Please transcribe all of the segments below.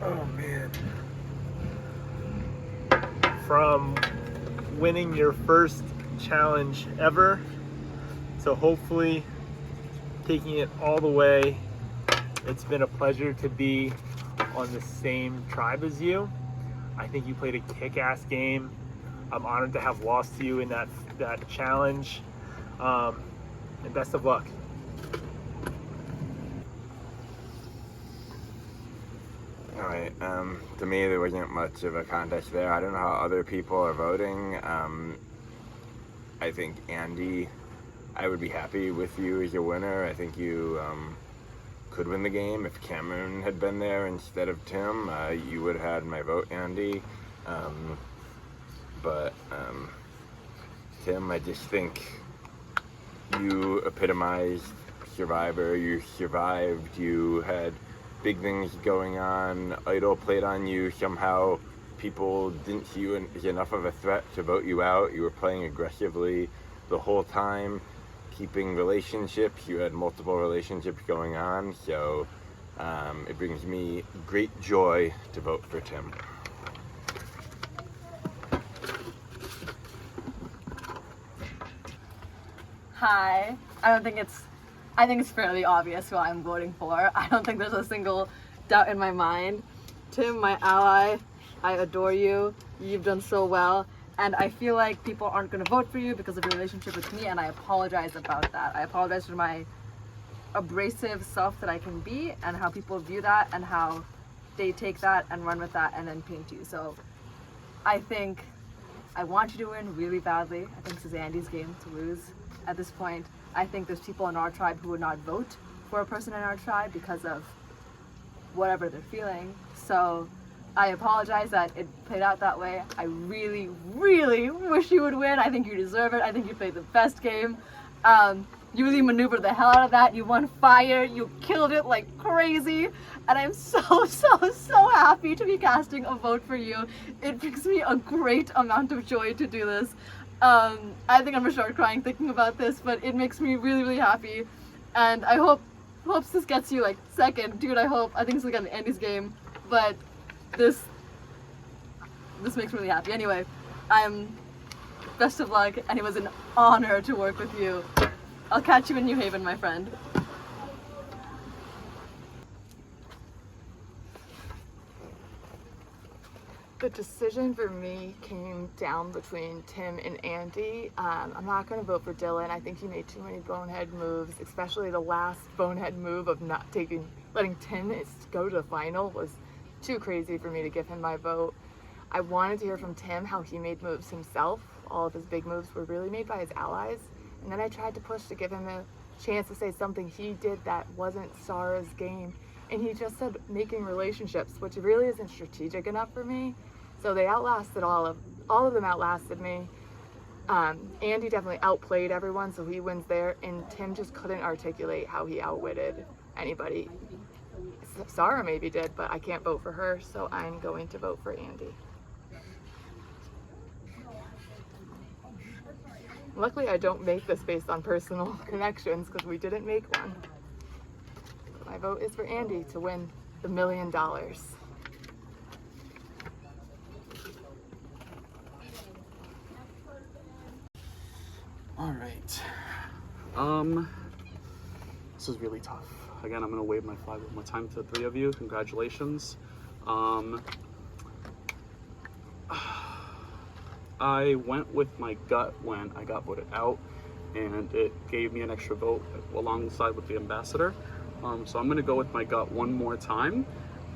Oh man. From winning your first challenge ever to hopefully taking it all the way, it's been a pleasure to be on the same tribe as you. I think you played a kick-ass game. I'm honored to have lost to you in that challenge. And best of luck. All right. To me, there wasn't much of a contest there. I don't know how other people are voting. I think Andy, I would be happy with you as your winner. I think you could win the game. If Cameron had been there instead of Tim, you would have had my vote, Andy. But Tim, I just think you epitomized survivor. You survived. You had big things going on. Idol played on you. Somehow people didn't see you as enough of a threat to vote you out. You were playing aggressively the whole time, keeping relationships. You had multiple relationships going on. So it brings me great joy to vote for Tim. Hi. I think it's fairly obvious who I'm voting for. I don't think there's a single doubt in my mind. Tim, my ally, I adore you. You've done so well. And I feel like people aren't going to vote for you because of your relationship with me, and I apologize about that. I apologize for my abrasive self that I can be and how people view that and how they take that and run with that and then paint you. So I think I want you to win really badly. I think this is Andy's game to lose at this point. I think there's people in our tribe who would not vote for a person in our tribe because of whatever they're feeling. So I apologize that it played out that way. I really, really wish you would win. I think you deserve it. I think you played the best game. You really maneuvered the hell out of that. You won fire. You killed it like crazy. And I'm so happy to be casting a vote for you. It brings me a great amount of joy to do this. I think I'm gonna start crying thinking about this, but it makes me really, really happy. And I hope this gets you like second. Dude, I think it's like an Andy's game. But this makes me really happy. Anyway, best of luck, and it was an honor to work with you. I'll catch you in New Haven, my friend. The decision for me came down between Tim and Andy. I'm not going to vote for Dylan. I think he made too many bonehead moves, especially the last bonehead move of letting Tim go to the final was too crazy for me to give him my vote. I wanted to hear from Tim how he made moves himself. All of his big moves were really made by his allies. And then I tried to push to give him a chance to say something he did that wasn't Sarah's game. And he just said making relationships, which really isn't strategic enough for me. So they outlasted all of them outlasted me. Andy definitely outplayed everyone, so he wins there. And Tim just couldn't articulate how he outwitted anybody. Sarah maybe did, but I can't vote for her, so I'm going to vote for Andy. Luckily, I don't make this based on personal connections because we didn't make one. My vote is for Andy to win the $1 million. All right. This is really tough. Again, I'm gonna wave my flag one more time to the three of you. Congratulations. I went with my gut when I got voted out, and it gave me an extra vote alongside with the ambassador. So I'm gonna go with my gut one more time.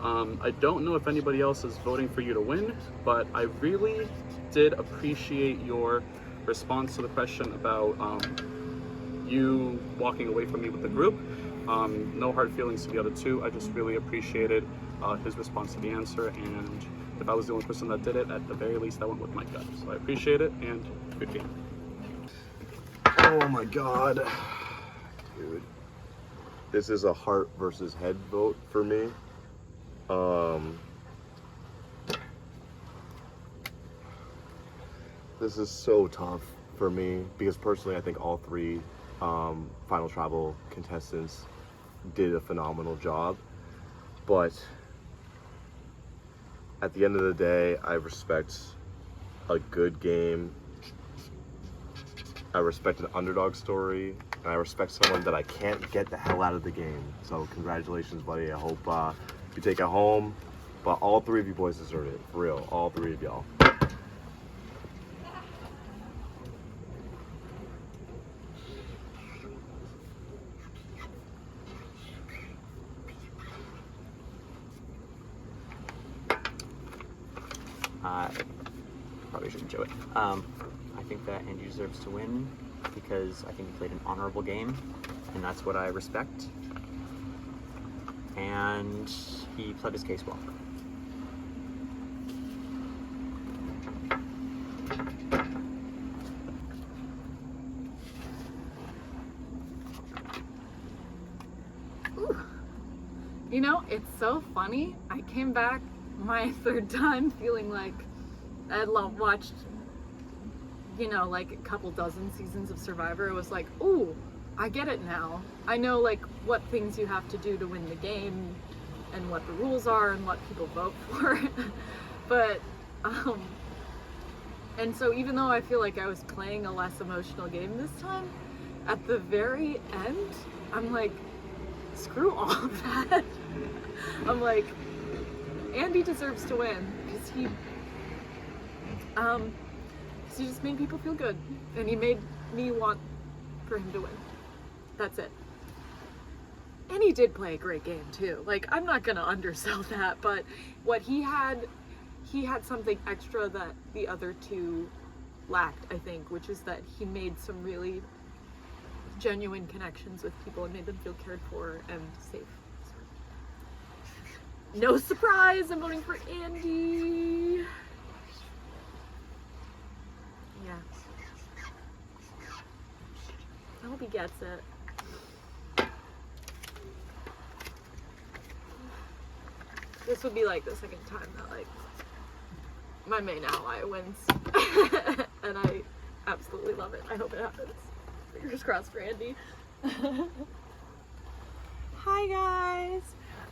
I don't know if anybody else is voting for you to win, but I really did appreciate your response to the question about you walking away from me with the group. No hard feelings to the other two. I just really appreciated his response to the answer, and if I was the only person that did it, at the very least I went with my gut. So I appreciate it, and good game. Oh my god. Dude. This is a heart versus head vote for me. This is so tough for me because personally I think all three Final Travel contestants did a phenomenal job, but at the end of the day, I respect a good game. I respect an underdog story, and I respect someone that I can't get the hell out of the game. So congratulations, buddy. I hope you take it home. But all three of you boys deserve it, for real. All three of y'all. Probably shouldn't show it. I think that Andy deserves to win because I think he played an honorable game, and that's what I respect. And he pled his case well. You know, it's so funny. I came back my third time feeling like I had watched, you know, like a couple dozen seasons of Survivor. It was like, ooh, I get it now. I know like what things you have to do to win the game and what the rules are and what people vote for. But, and so even though I feel like I was playing a less emotional game this time, at the very end, I'm like, screw all of that. I'm like, Andy deserves to win because he just made people feel good, and he made me want for him to win. That's it. And he did play a great game too. Like, I'm not gonna undersell that, but what he had something extra that the other two lacked, I think, which is that he made some really genuine connections with people and made them feel cared for and safe. No surprise, I'm voting for Andy. Yeah. I hope he gets it. This would be like the second time that like my main ally wins. And I absolutely love it. I hope it happens. Fingers crossed for Andy. Hi guys.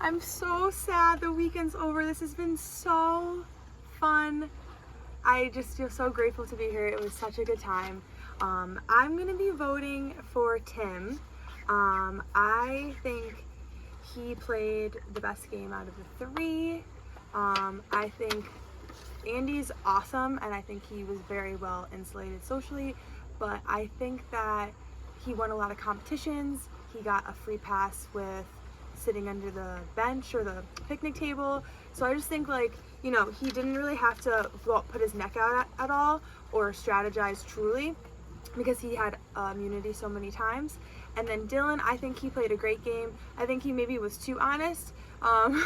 I'm so sad the weekend's over. This has been so fun. I just feel so grateful to be here. It was such a good time. I'm gonna be voting for Tim. I think he played the best game out of the three. I think Andy's awesome, and I think he was very well insulated socially, but I think that he won a lot of competitions. He got a free pass with sitting under the bench or the picnic table. So I just think, like, you know, he didn't really have to put his neck out at all or strategize truly because he had immunity so many times. And then Dylan, I think he played a great game. I think he maybe was too honest. And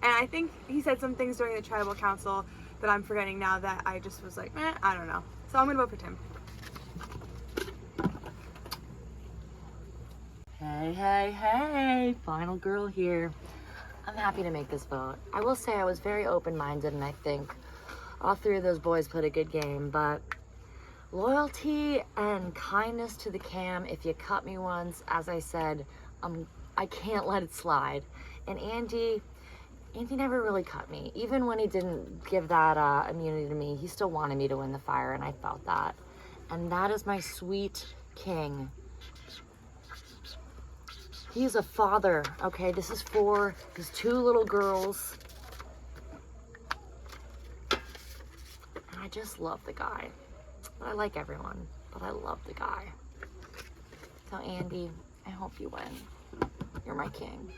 I think he said some things during the tribal council that I'm forgetting now that I just was like, I don't know. So I'm gonna vote for Tim. Hey, final girl here. I'm happy to make this vote. I will say I was very open-minded, and I think all three of those boys played a good game, but loyalty and kindness to the cam, if you cut me once, as I said, I can't let it slide. And Andy never really cut me. Even when he didn't give that immunity to me, he still wanted me to win the fire, and I felt that. And that is my sweet king. He's a father, okay? This is for his two little girls. And I just love the guy. I like everyone, but I love the guy. So Andy, I hope you win. You're my king.